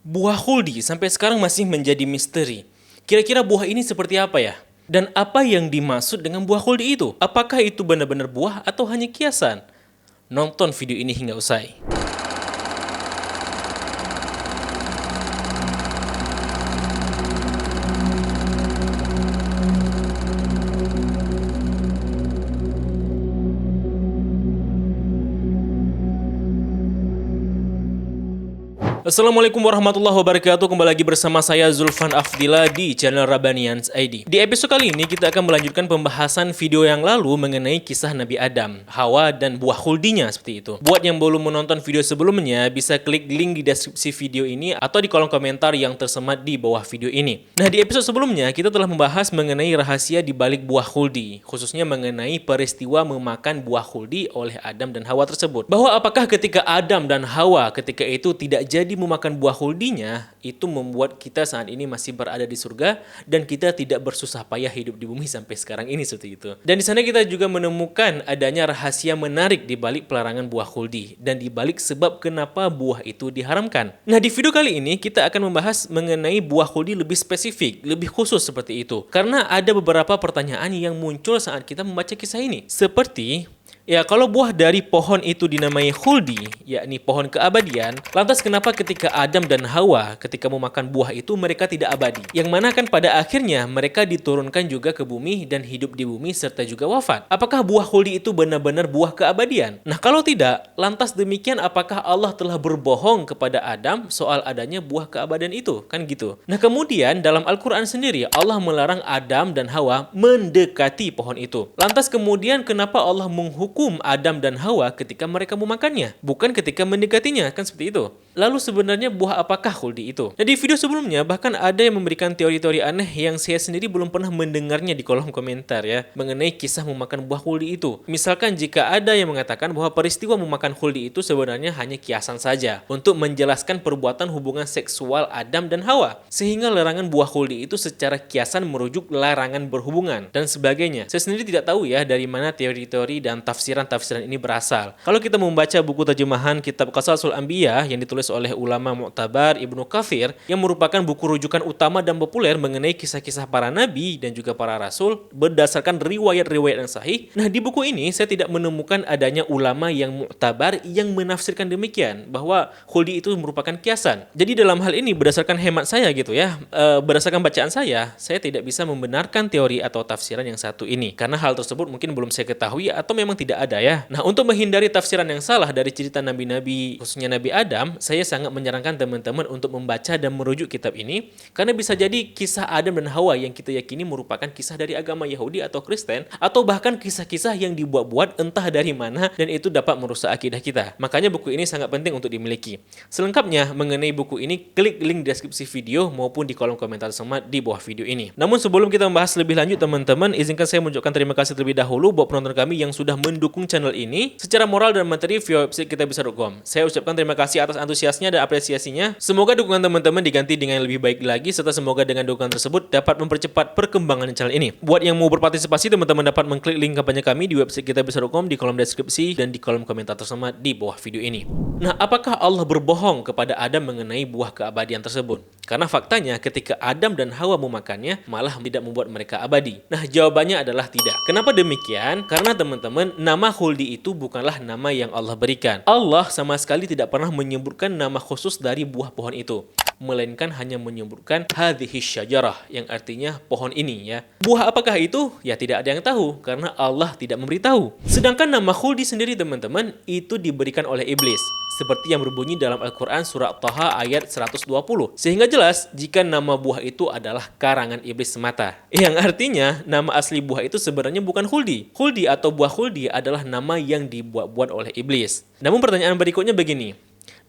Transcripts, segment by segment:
Buah khuldi sampai sekarang masih menjadi misteri. Kira-kira buah ini seperti apa ya? Dan apa yang dimaksud dengan buah khuldi itu? Apakah itu benar-benar buah atau hanya kiasan? Nonton video ini hingga usai. Assalamualaikum warahmatullahi wabarakatuh. Kembali lagi bersama saya Zulfan Afdillah di channel Rabbanians ID. Di episode kali ini kita akan melanjutkan pembahasan video yang lalu mengenai kisah Nabi Adam, Hawa, dan buah khuldinya seperti itu. Buat yang belum menonton video sebelumnya, bisa klik link di deskripsi video ini atau di kolom komentar yang tersemat di bawah video ini. Nah, di episode sebelumnya kita telah membahas mengenai rahasia di balik buah khuldi, khususnya mengenai peristiwa memakan buah khuldi oleh Adam dan Hawa tersebut. Bahwa apakah ketika Adam dan Hawa ketika itu tidak jadi memakan buah khuldinya, itu membuat kita saat ini masih berada di surga dan kita tidak bersusah payah hidup di bumi sampai sekarang ini seperti itu. Dan di sana kita juga menemukan adanya rahasia menarik di balik pelarangan buah khuldi dan di balik sebab kenapa buah itu diharamkan. Nah, di video kali ini kita akan membahas mengenai buah khuldi lebih spesifik, lebih khusus seperti itu. Karena ada beberapa pertanyaan yang muncul saat kita membaca kisah ini. Seperti, ya, kalau buah dari pohon itu dinamai khuldi, yakni pohon keabadian, lantas kenapa ketika Adam dan Hawa ketika memakan buah itu mereka tidak abadi? Yang mana kan pada akhirnya mereka diturunkan juga ke bumi dan hidup di bumi serta juga wafat. Apakah buah khuldi itu benar-benar buah keabadian? Nah, kalau tidak, lantas demikian apakah Allah telah berbohong kepada Adam soal adanya buah keabadian itu? Kan gitu. Nah, kemudian dalam Al-Quran sendiri Allah melarang Adam dan Hawa mendekati pohon itu. Lantas kemudian kenapa Allah menghukum Adam dan Hawa ketika mereka memakannya, bukan ketika mendekatinya, kan seperti itu. Lalu sebenarnya buah apakah khuldi itu? Nah, di video sebelumnya bahkan ada yang memberikan teori-teori aneh yang saya sendiri belum pernah mendengarnya di kolom komentar ya, mengenai kisah memakan buah khuldi itu. Misalkan jika ada yang mengatakan bahwa peristiwa memakan khuldi itu sebenarnya hanya kiasan saja untuk menjelaskan perbuatan hubungan seksual Adam dan Hawa, sehingga larangan buah khuldi itu secara kiasan merujuk larangan berhubungan dan sebagainya. Saya sendiri tidak tahu ya dari mana teori-teori dan tafsiran ini berasal. Kalau kita membaca buku terjemahan kitab Qasasul Anbiya yang ditulis oleh ulama Mu'tabar Ibnu Katsir, yang merupakan buku rujukan utama dan populer mengenai kisah-kisah para nabi dan juga para rasul berdasarkan riwayat-riwayat yang sahih. Nah, di buku ini saya tidak menemukan adanya ulama yang mu'tabar yang menafsirkan demikian, bahwa khuldi itu merupakan kiasan. Jadi dalam hal ini berdasarkan hemat saya gitu ya, berdasarkan bacaan saya tidak bisa membenarkan teori atau tafsiran yang satu ini, karena hal tersebut mungkin belum saya ketahui atau memang tidak ada ya. Nah, untuk menghindari tafsiran yang salah dari cerita nabi-nabi, khususnya Nabi Adam, saya sangat menyarankan teman-teman untuk membaca dan merujuk kitab ini, karena bisa jadi kisah Adam dan Hawa yang kita yakini merupakan kisah dari agama Yahudi atau Kristen, atau bahkan kisah-kisah yang dibuat-buat entah dari mana dan itu dapat merusak akidah kita. Makanya buku ini sangat penting untuk dimiliki. Selengkapnya mengenai buku ini, klik link deskripsi video maupun di kolom komentar semat di bawah video ini. Namun sebelum kita membahas lebih lanjut teman-teman, izinkan saya mengucapkan terima kasih terlebih dahulu buat penonton kami yang sudah mendukung channel ini secara moral dan materi via website kitabisa.com. Saya ucapkan terima kasih atas antusiasnya dan apresiasinya. Semoga dukungan teman-teman diganti dengan yang lebih baik lagi, serta semoga dengan dukungan tersebut dapat mempercepat perkembangan channel ini. Buat yang mau berpartisipasi, teman-teman dapat mengklik link kampanye kami di website kitabisa.com di kolom deskripsi dan di kolom komentar tersemat di bawah video ini. Nah, apakah Allah berbohong kepada Adam mengenai buah keabadian tersebut? Karena faktanya ketika Adam dan Hawa memakannya malah tidak membuat mereka abadi. Nah, jawabannya adalah tidak. Kenapa demikian? Karena teman-teman, nama khuldi itu bukanlah nama yang Allah berikan. Allah sama sekali tidak pernah menyebutkan nama khusus dari buah pohon itu, melainkan hanya menyebutkan hadhihi syajarah, yang artinya pohon ini ya. Buah apakah itu? Ya tidak ada yang tahu karena Allah tidak memberitahu. Sedangkan nama khuldi sendiri teman-teman itu diberikan oleh iblis, seperti yang berbunyi dalam Al-Quran surah Thaha ayat 120. Sehingga jelas jika nama buah itu adalah karangan iblis semata. Yang artinya nama asli buah itu sebenarnya bukan khuldi. Khuldi atau buah khuldi adalah nama yang dibuat-buat oleh iblis. Namun pertanyaan berikutnya begini.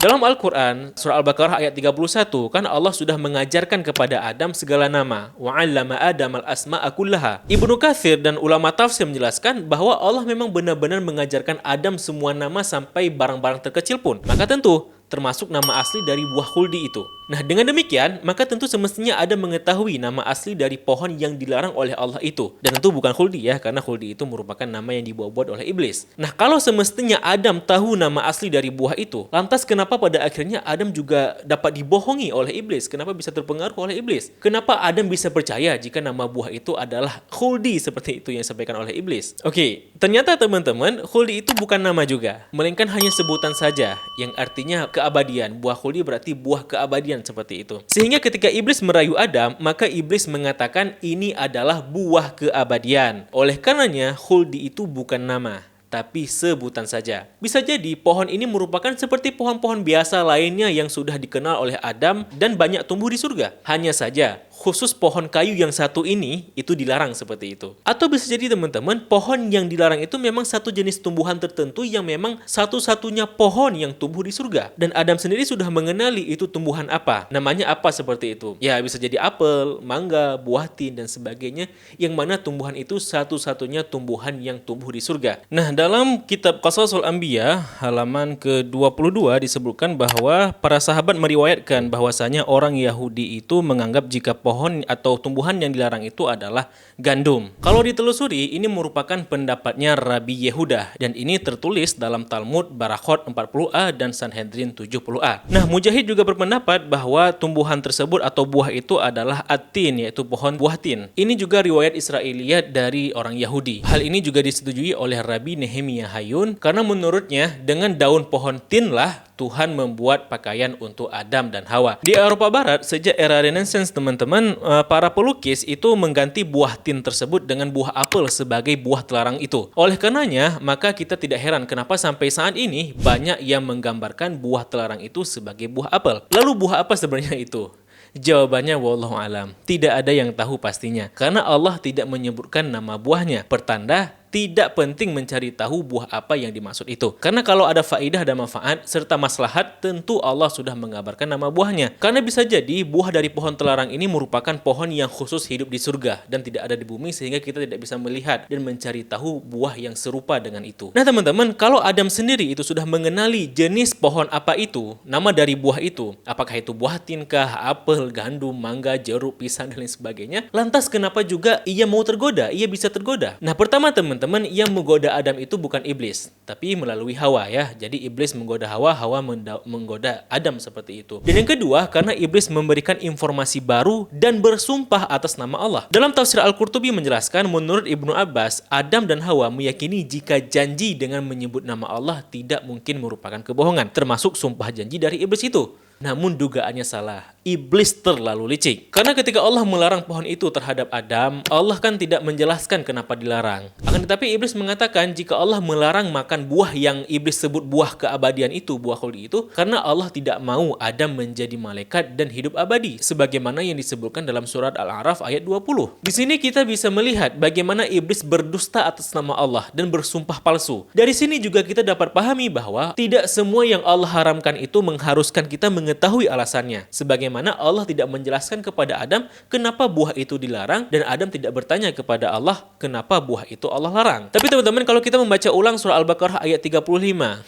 Dalam Al-Quran, surah Al-Baqarah ayat 31, kan Allah sudah mengajarkan kepada Adam segala nama. وَعَلَّمَ آدَمَ الْأَسْمَاءَ كُلَّهَا. Ibnu Katsir dan ulama tafsir menjelaskan bahwa Allah memang benar-benar mengajarkan Adam semua nama sampai barang-barang terkecil pun. Maka tentu termasuk nama asli dari buah khuldi itu. Nah, dengan demikian, maka tentu semestinya Adam mengetahui nama asli dari pohon yang dilarang oleh Allah itu. Dan tentu bukan khuldi ya, karena khuldi itu merupakan nama yang dibuat-buat oleh iblis. Nah, kalau semestinya Adam tahu nama asli dari buah itu, lantas kenapa pada akhirnya Adam juga dapat dibohongi oleh iblis? Kenapa bisa terpengaruh oleh iblis? Kenapa Adam bisa percaya jika nama buah itu adalah khuldi seperti itu yang disampaikan oleh iblis? Oke, ternyata teman-teman, khuldi itu bukan nama juga, melainkan hanya sebutan saja yang artinya keabadian. Buah khuldi berarti buah keabadian seperti itu. Sehingga ketika iblis merayu Adam, maka iblis mengatakan ini adalah buah keabadian. Oleh karenanya, khuldi itu bukan nama, tapi sebutan saja. Bisa jadi pohon ini merupakan seperti pohon-pohon biasa lainnya yang sudah dikenal oleh Adam dan banyak tumbuh di surga. Hanya saja, khusus pohon kayu yang satu ini itu dilarang seperti itu. Atau bisa jadi teman-teman, pohon yang dilarang itu memang satu jenis tumbuhan tertentu yang memang satu-satunya pohon yang tumbuh di surga. Dan Adam sendiri sudah mengenali itu tumbuhan apa. Namanya apa seperti itu. Ya, bisa jadi apel, mangga, buah tin, dan sebagainya. Yang mana tumbuhan itu satu-satunya tumbuhan yang tumbuh di surga. Nah, dalam kitab Qasasul Anbiya halaman ke-22 disebutkan bahwa para sahabat meriwayatkan bahwasanya orang Yahudi itu menganggap jika pohon atau tumbuhan yang dilarang itu adalah gandum. Kalau ditelusuri, ini merupakan pendapatnya Rabi Yehuda dan ini tertulis dalam Talmud Barakhot 40a dan Sanhedrin 70a. Nah, Mujahid juga berpendapat bahwa tumbuhan tersebut atau buah itu adalah at-tin, yaitu pohon buah tin. Ini juga riwayat Israiliyat dari orang Yahudi. Hal ini juga disetujui oleh Rabi Nehemia Hayun karena menurutnya dengan daun pohon tin lah Tuhan membuat pakaian untuk Adam dan Hawa. Di Eropa Barat, sejak era Renaissance teman-teman, para pelukis itu mengganti buah tin tersebut dengan buah apel sebagai buah terlarang itu. Oleh karenanya, maka kita tidak heran kenapa sampai saat ini banyak yang menggambarkan buah terlarang itu sebagai buah apel. Lalu buah apa sebenarnya itu? Jawabannya wallahu alam. Tidak ada yang tahu pastinya. Karena Allah tidak menyebutkan nama buahnya. Pertanda tidak penting mencari tahu buah apa yang dimaksud itu. Karena kalau ada faidah dan manfaat serta maslahat, tentu Allah sudah mengabarkan nama buahnya. Karena bisa jadi buah dari pohon terlarang ini merupakan pohon yang khusus hidup di surga dan tidak ada di bumi sehingga kita tidak bisa melihat dan mencari tahu buah yang serupa dengan itu. Nah teman-teman, kalau Adam sendiri itu sudah mengenali jenis pohon apa itu, nama dari buah itu, apakah itu buah tinkah, apel, gandum, mangga, jeruk, pisang, dan lain sebagainya, lantas kenapa juga ia mau tergoda? Ia bisa tergoda. Nah pertama teman-teman, yang menggoda Adam itu bukan iblis, tapi melalui Hawa ya. Jadi iblis menggoda Hawa, Hawa menggoda Adam seperti itu. Dan yang kedua, karena iblis memberikan informasi baru dan bersumpah atas nama Allah. Dalam tafsir Al-Qurtubi menjelaskan, menurut Ibnu Abbas, Adam dan Hawa meyakini jika janji dengan menyebut nama Allah tidak mungkin merupakan kebohongan, termasuk sumpah janji dari iblis itu. Namun dugaannya salah. Iblis terlalu licik. Karena ketika Allah melarang pohon itu terhadap Adam, Allah kan tidak menjelaskan kenapa dilarang. Akan tetapi iblis mengatakan jika Allah melarang makan buah yang iblis sebut buah keabadian itu, buah khuldi itu, karena Allah tidak mau Adam menjadi malaikat dan hidup abadi. Sebagaimana yang disebutkan dalam surat Al-A'raf ayat 20. Di sini kita bisa melihat bagaimana iblis berdusta atas nama Allah dan bersumpah palsu. Dari sini juga kita dapat pahami bahwa tidak semua yang Allah haramkan itu mengharuskan kita mengetahui alasannya. Sebagaimana Allah tidak menjelaskan kepada Adam kenapa buah itu dilarang dan Adam tidak bertanya kepada Allah kenapa buah itu Allah larang. Tapi teman-teman, kalau kita membaca ulang surah Al-Baqarah ayat 35,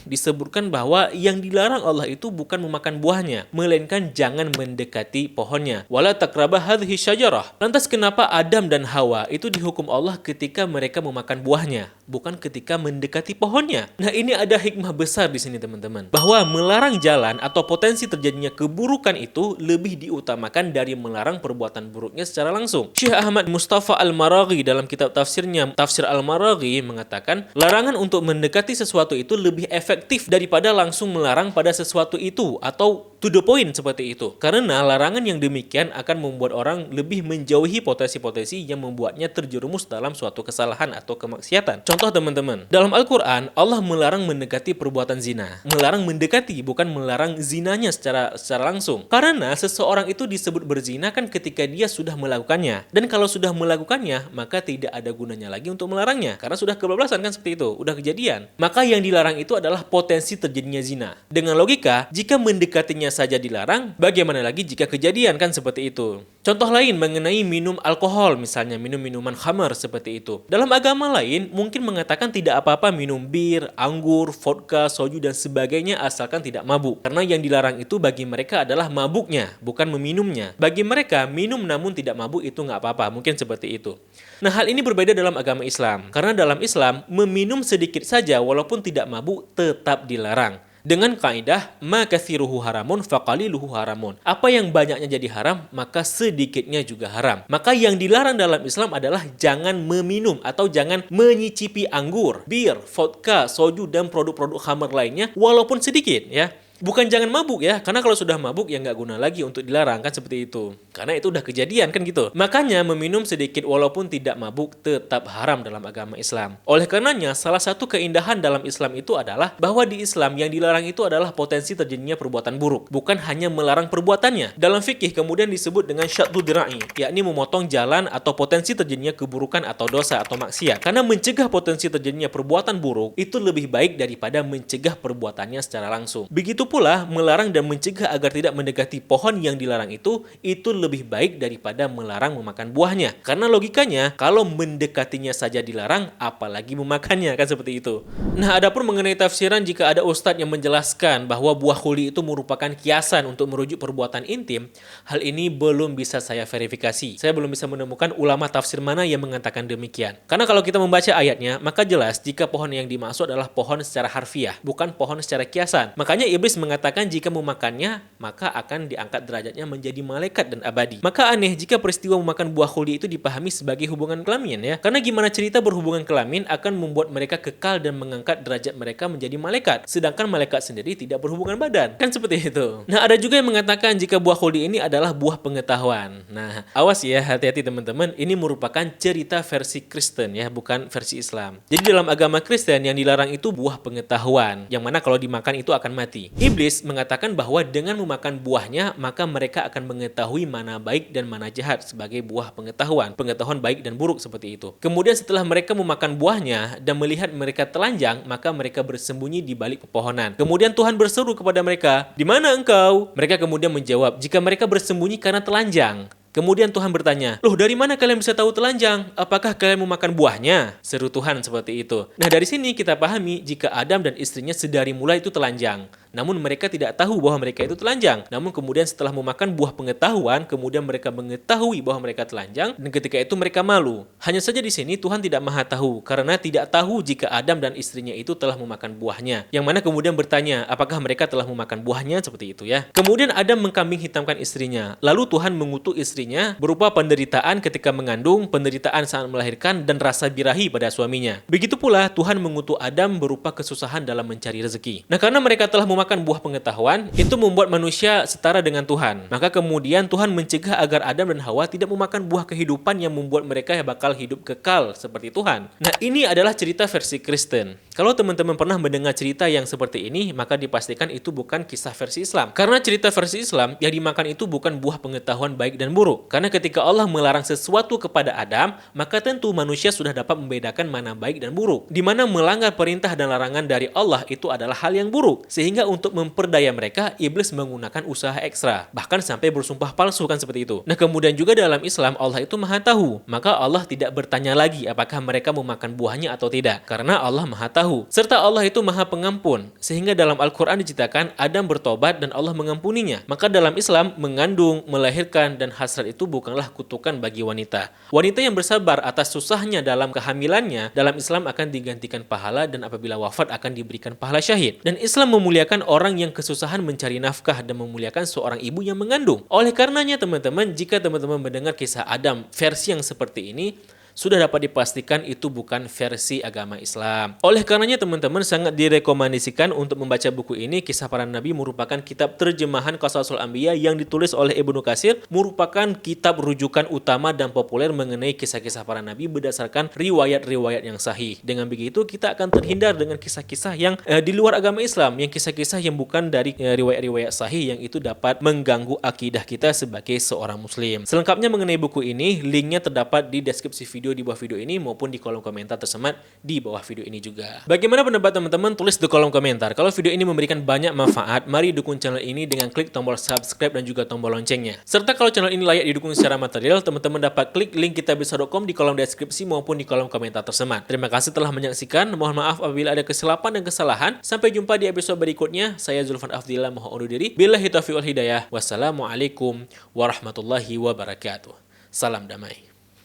disebutkan bahwa yang dilarang Allah itu bukan memakan buahnya, melainkan jangan mendekati pohonnya. Wala taqraba hadhihi syajarah. Lantas kenapa Adam dan Hawa itu dihukum Allah ketika mereka memakan buahnya, bukan ketika mendekati pohonnya? Nah, ini ada hikmah besar di sini teman-teman, bahwa melarang jalan atau potensi terjadinya keburukan itu lebih diutamakan dari melarang perbuatan buruknya secara langsung. Syekh Ahmad Mustafa Al-Maraghi dalam kitab tafsirnya Tafsir Al-Maraghi mengatakan, larangan untuk mendekati sesuatu itu lebih efektif daripada langsung melarang pada sesuatu itu atau to the point seperti itu. Karena larangan yang demikian akan membuat orang lebih menjauhi potensi-potensi yang membuatnya terjerumus dalam suatu kesalahan atau kemaksiatan. Contoh teman-teman, dalam Al-Quran Allah melarang mendekati perbuatan zina. Melarang mendekati, bukan melarang zinanya secara langsung. Karena seseorang itu disebut berzina kan ketika dia sudah melakukannya. Dan kalau sudah melakukannya, maka tidak ada gunanya lagi untuk melarangnya. Karena sudah kebablasan kan seperti itu, udah kejadian. Maka yang dilarang itu adalah potensi terjadinya zina. Dengan logika, jika mendekatinya mendekatinya saja dilarang, bagaimana lagi jika kejadian kan seperti itu. Contoh lain mengenai minum alkohol, misalnya minum minuman khamar seperti itu. Dalam agama lain mungkin mengatakan tidak apa-apa minum bir, anggur, vodka, soju dan sebagainya asalkan tidak mabuk. Karena yang dilarang itu bagi mereka adalah mabuknya, bukan meminumnya. Bagi mereka minum namun tidak mabuk itu nggak apa-apa, mungkin seperti itu. Nah, hal ini berbeda dalam agama Islam. Karena dalam Islam meminum sedikit saja walaupun tidak mabuk tetap dilarang. Dengan kaidah ma kathiruhu haramun faqaliluhu haramun. Apa yang banyaknya jadi haram, maka sedikitnya juga haram. Maka yang dilarang dalam Islam adalah jangan meminum atau jangan menyicipi anggur, bir, vodka, soju dan produk-produk khamar lainnya walaupun sedikit ya. Bukan jangan mabuk ya, karena kalau sudah mabuk ya nggak guna lagi untuk dilarang kan seperti itu. Karena itu udah kejadian kan gitu. Makanya meminum sedikit walaupun tidak mabuk tetap haram dalam agama Islam. Oleh karenanya salah satu keindahan dalam Islam itu adalah bahwa di Islam yang dilarang itu adalah potensi terjadinya perbuatan buruk, bukan hanya melarang perbuatannya. Dalam fikih kemudian disebut dengan syaddu dira'i, yakni memotong jalan atau potensi terjadinya keburukan atau dosa atau maksiat. Karena mencegah potensi terjadinya perbuatan buruk itu lebih baik daripada mencegah perbuatannya secara langsung. Begitu pula melarang dan mencegah agar tidak mendekati pohon yang dilarang itu lebih baik daripada melarang memakan buahnya. Karena logikanya kalau mendekatinya saja dilarang apalagi memakannya kan seperti itu. Nah, adapun mengenai tafsiran jika ada ustadz yang menjelaskan bahwa buah kuli itu merupakan kiasan untuk merujuk perbuatan intim, hal ini belum bisa saya verifikasi. Saya belum bisa menemukan ulama tafsir mana yang mengatakan demikian. Karena kalau kita membaca ayatnya, maka jelas jika pohon yang dimaksud adalah pohon secara harfiah, bukan pohon secara kiasan. Makanya iblis mengatakan jika memakannya, maka akan diangkat derajatnya menjadi malaikat dan abadi. Maka aneh jika peristiwa memakan buah khuldi itu dipahami sebagai hubungan kelamin ya. Karena gimana cerita berhubungan kelamin akan membuat mereka kekal dan mengangkat derajat mereka menjadi malaikat. Sedangkan malaikat sendiri tidak berhubungan badan. Kan seperti itu. Nah, ada juga yang mengatakan jika buah khuldi ini adalah buah pengetahuan. Nah, awas ya, hati-hati teman-teman. Ini merupakan cerita versi Kristen ya, bukan versi Islam. Jadi dalam agama Kristen yang dilarang itu buah pengetahuan. Yang mana kalau dimakan itu akan mati. Iblis mengatakan bahwa dengan memakan buahnya, maka mereka akan mengetahui mana baik dan mana jahat sebagai buah pengetahuan. Pengetahuan baik dan buruk seperti itu. Kemudian setelah mereka memakan buahnya dan melihat mereka telanjang, maka mereka bersembunyi di balik pepohonan. Kemudian Tuhan berseru kepada mereka, "Di mana engkau?" Mereka kemudian menjawab, "Jika mereka bersembunyi karena telanjang." Kemudian Tuhan bertanya, "Loh, dari mana kalian bisa tahu telanjang? Apakah kalian memakan buahnya?" Seru Tuhan seperti itu. Nah, dari sini kita pahami jika Adam dan istrinya sedari mulai itu telanjang. Namun mereka tidak tahu bahwa mereka itu telanjang. Namun kemudian setelah memakan buah pengetahuan, kemudian mereka mengetahui bahwa mereka telanjang, dan ketika itu mereka malu. Hanya saja di sini Tuhan tidak maha tahu, karena tidak tahu jika Adam dan istrinya itu telah memakan buahnya. Yang mana kemudian bertanya, apakah mereka telah memakan buahnya seperti itu ya. Kemudian Adam mengkambing hitamkan istrinya. Lalu Tuhan mengutuk istrinya berupa penderitaan ketika mengandung, penderitaan saat melahirkan, dan rasa birahi pada suaminya. Begitu pula Tuhan mengutuk Adam berupa kesusahan dalam mencari rezeki. Nah, karena mereka telah memakan buah pengetahuan, itu membuat manusia setara dengan Tuhan. Maka kemudian Tuhan mencegah agar Adam dan Hawa tidak memakan buah kehidupan yang membuat mereka bakal hidup kekal seperti Tuhan. Nah, ini adalah cerita versi Kristen. Kalau teman-teman pernah mendengar cerita yang seperti ini, maka dipastikan itu bukan kisah versi Islam. Karena cerita versi Islam yang dimakan itu bukan buah pengetahuan baik dan buruk. Karena ketika Allah melarang sesuatu kepada Adam, maka tentu manusia sudah dapat membedakan mana baik dan buruk. Di mana melanggar perintah dan larangan dari Allah itu adalah hal yang buruk. Sehingga untuk memperdaya mereka, iblis menggunakan usaha ekstra. Bahkan sampai bersumpah palsu kan seperti itu. Nah, kemudian juga dalam Islam, Allah itu maha tahu. Maka Allah tidak bertanya lagi apakah mereka memakan buahnya atau tidak. Karena Allah maha tahu. Serta Allah itu maha pengampun. Sehingga dalam Al-Quran diceritakan Adam bertobat dan Allah mengampuninya. Maka dalam Islam, mengandung, melahirkan, dan hasrat itu bukanlah kutukan bagi wanita. Wanita yang bersabar atas susahnya dalam kehamilannya, dalam Islam akan digantikan pahala dan apabila wafat akan diberikan pahala syahid. Dan Islam memuliakan orang yang kesusahan mencari nafkah dan memuliakan seorang ibu yang mengandung. Oleh karenanya teman-teman, jika teman-teman mendengar kisah Adam versi yang seperti ini, sudah dapat dipastikan itu bukan versi agama Islam. Oleh karenanya teman-teman sangat direkomendasikan untuk membaca buku ini. Kisah Para Nabi merupakan kitab terjemahan Qasasul Anbiya yang ditulis oleh Ibnu Katsir, merupakan kitab rujukan utama dan populer mengenai kisah-kisah para nabi berdasarkan riwayat-riwayat yang sahih. Dengan begitu kita akan terhindar dengan kisah-kisah yang di luar agama Islam, yang kisah-kisah yang bukan dari riwayat-riwayat sahih yang itu dapat mengganggu akidah kita sebagai seorang muslim. Selengkapnya mengenai buku ini, linknya terdapat di deskripsi video video di bawah video ini maupun di kolom komentar tersemat di bawah video ini juga. Bagaimana pendapat teman-teman? Tulis di kolom komentar. Kalau video ini memberikan banyak manfaat, mari dukung channel ini dengan klik tombol subscribe dan juga tombol loncengnya. Serta kalau channel ini layak didukung secara material, teman-teman dapat klik link kitabisa.com di kolom deskripsi maupun di kolom komentar tersemat. Terima kasih telah menyaksikan. Mohon maaf apabila ada kesilapan dan kesalahan. Sampai jumpa di episode berikutnya. Saya Zulfan Afdillah mohon undur diri. Billahi taufiq wal hidayah. Wassalamualaikum warahmatullahi wabarakatuh. Salam damai.